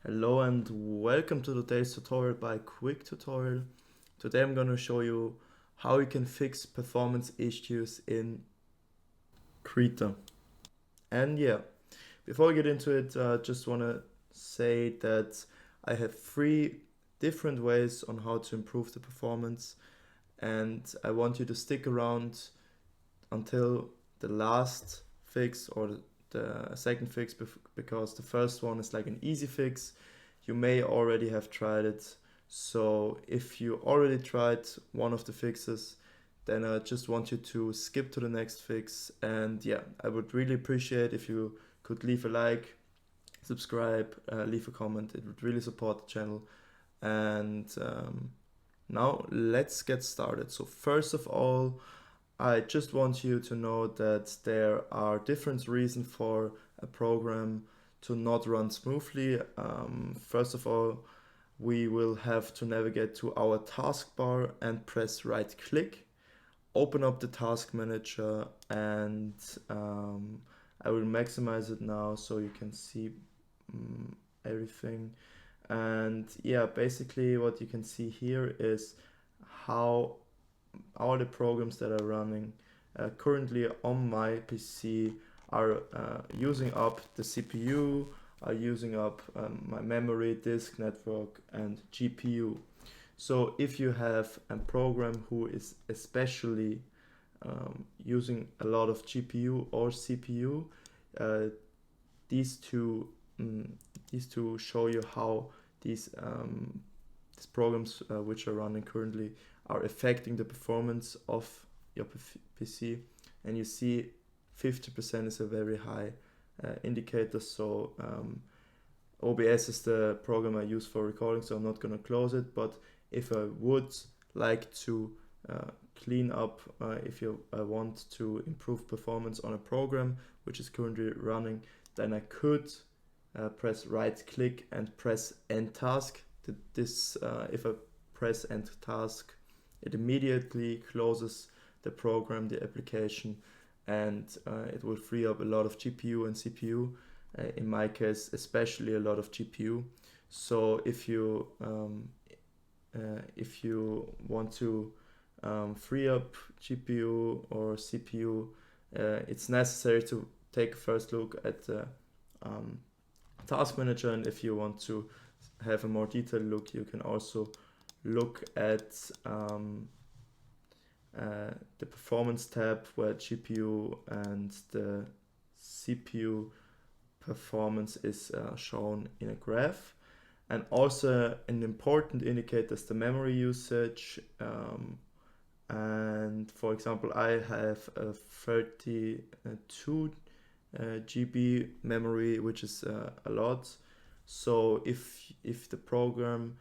Hello and welcome to today's tutorial by Quick Tutorial. Today I'm going to show you how you can fix performance issues in Krita. And yeah, before I get into it, I just want to say that I have 3 different ways on how to improve the performance, and I want you to stick around until the last fix or the second fix, because the first one is like an easy fix. You may already have tried it. So if you already tried one of the fixes, then I just want you to skip to the next fix. And yeah, I would really appreciate if you could leave a like, subscribe, leave a comment. It would really support the channel. And now let's get started. So first of all, I just want you to know that there are different reasons for a program to not run smoothly. First of all, we will have to navigate to our taskbar and press right click, open up the task manager, and I will maximize it now so you can see everything. And yeah, basically what you can see here is how all the programs that are running currently on my PC are using up the CPU, are using up my memory, disk network, and GPU. So if you have a program who is especially using a lot of GPU or CPU, uh, these two show you how these programs which are running currently are affecting the performance of your PC. And you see 50% is a very high indicator. So OBS is the program I use for recording, so I'm not going to close it. But if I would like to clean up, if you want to improve performance on a program which is currently running, then I could press right click and press end task. If I press end task, it immediately closes the program, the application, and it will free up a lot of GPU and CPU. In my case, especially a lot of GPU. So if you want to free up GPU or CPU, it's necessary to take a first look at the task manager. And if you want to have a more detailed look, you can also look at the performance tab, where GPU and the CPU performance is shown in a graph. And also an important indicator is the memory usage. And for example, I have a 32 GB memory, which is a lot. So if the program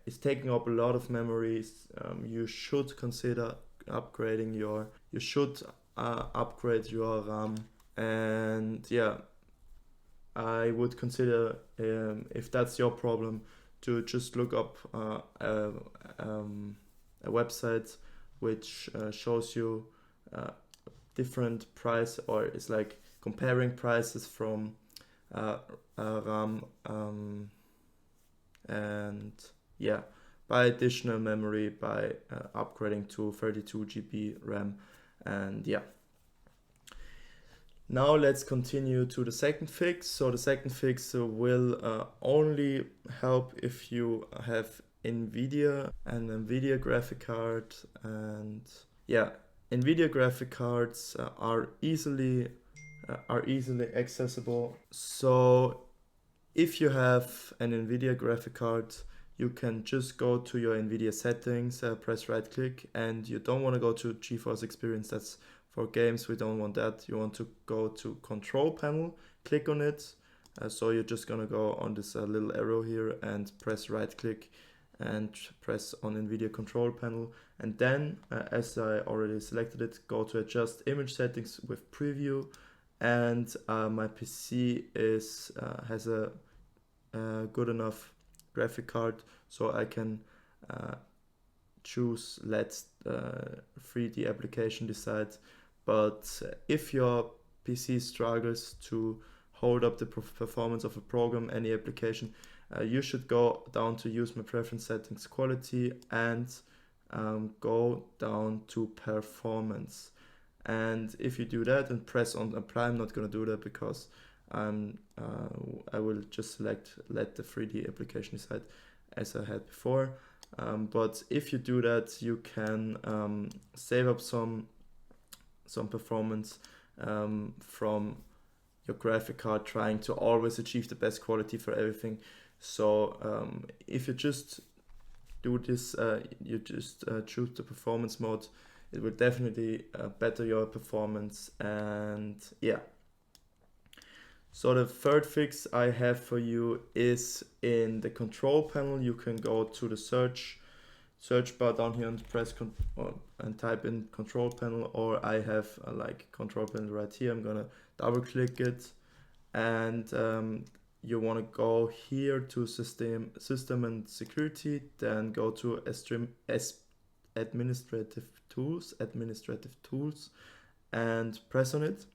is taking up a lot of memories, you should consider upgrading upgrade your RAM. And yeah, I would consider, if that's your problem, to just look up a website which shows you different price, or it's like comparing prices from RAM and yeah, buy additional memory by upgrading to 32 GB RAM. And yeah, now let's continue to the second fix. So the second fix will only help if you have Nvidia and Nvidia graphic card. And yeah, Nvidia graphic cards are easily accessible. So if you have an Nvidia graphic card, you can just go to your Nvidia settings, press right click, and you don't want to go to GeForce Experience. That's for games. We don't want that. You want to go to control panel, click on it. So you're just gonna go on this little arrow here and press right click and press on Nvidia control panel. And then, as I already selected it, go to adjust image settings with preview. And my PC has a good enough graphic card, so I can choose let 3D application decide. But if your PC struggles to hold up the performance of a program, any application, you should go down to use my preference settings quality and go down to performance. And if you do that and press on apply, I'm not going to do that because I will just let the 3D application decide as I had before. But if you do that, you can save up some performance from your graphic card, trying to always achieve the best quality for everything. So if you just do this, you just choose the performance mode, it will definitely better your performance. And yeah, so the third fix I have for you is in the control panel. You can go to the search bar down here and press and type in control panel, or I have like control panel right here. I'm gonna double click it, and you want to go here to system and security, then go to administrative tools and press on it.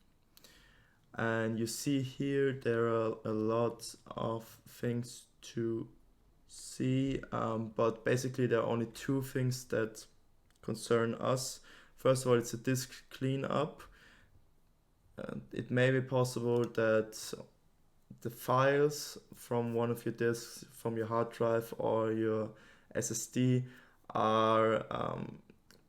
And you see here there are a lot of things to see, but basically there are only two things that concern us. First of all, it's a disk cleanup. It may be possible that the files from one of your disks, from your hard drive or your SSD, are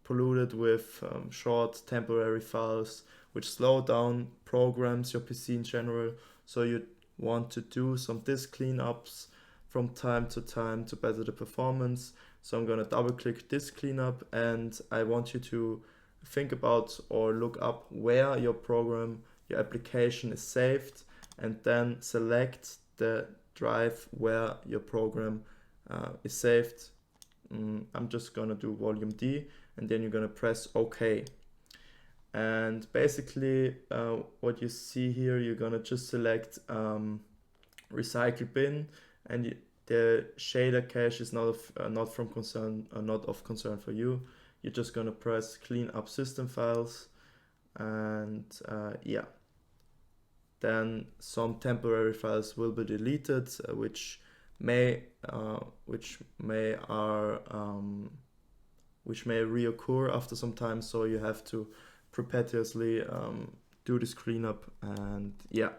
polluted with short temporary files which slow down programs, your PC in general. So you want to do some disk cleanups from time to time to better the performance. So I'm going to double click disk cleanup, and I want you to think about or look up where your program, your application is saved, and then select the drive where your program is saved. I'm just gonna do volume D, and then you're gonna press OK. And basically what you see here, you're gonna just select recycle bin, and the shader cache is not of concern for you. You're just gonna press clean up system files, and yeah, then some temporary files will be deleted, which may reoccur after some time. So you have to perpetuously do this cleanup. And yeah,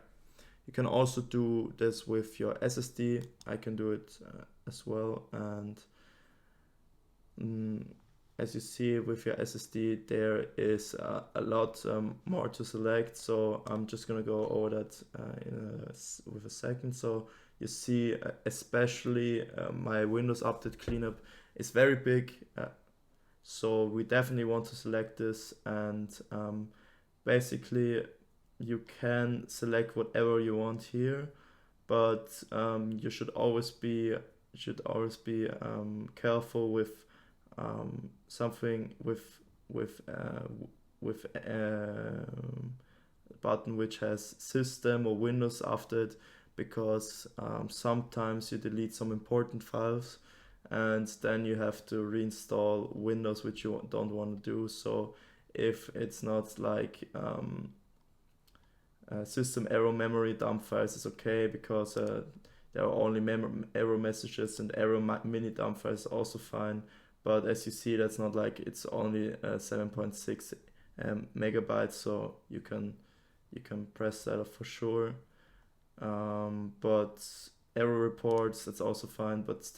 you can also do this with your SSD. I can do it as well. And as you see with your SSD, there is a lot more to select. So I'm just gonna go over that with a second. So you see, especially my Windows Update cleanup is very big. So we definitely want to select this, and basically you can select whatever you want here, but you should always be careful with something with a button which has system or Windows after it, because sometimes you delete some important files and then you have to reinstall Windows, which you don't want to do. So if it's not like system error memory dump files is okay, because there are only error messages, and error mini dump files also fine. But as you see, that's not like, it's only 7.6 megabytes, so you can press that off for sure. But error reports, that's also fine. But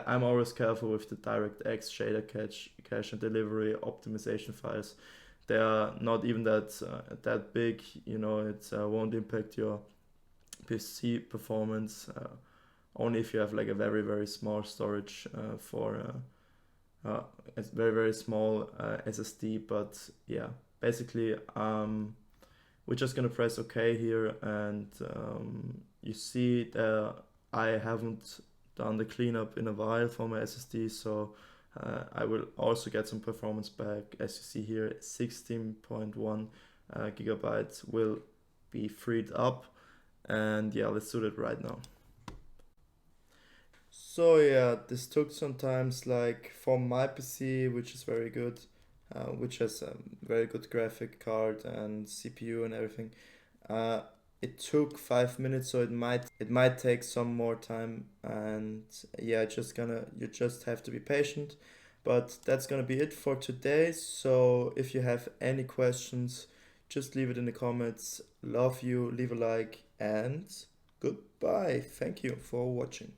I'm always careful with the DirectX shader cache and delivery optimization files. They are not even that big, you know. It won't impact your PC performance, only if you have like a very, very small storage for a very, very small SSD. But yeah, basically we're just gonna press OK here, and you see that I haven't done the cleanup in a while for my SSD, so I will also get some performance back. As you see here, 16.1 gigabytes will be freed up, and yeah, let's do that right now. So yeah, this took some times, like for my PC, which is very good, which has a very good graphic card and CPU and everything. it took 5 minutes, so it might take some more time, and yeah, you just have to be patient. But that's gonna be it for today. So if you have any questions, just leave it in the comments. Love you, leave a like, and goodbye. Thank you for watching.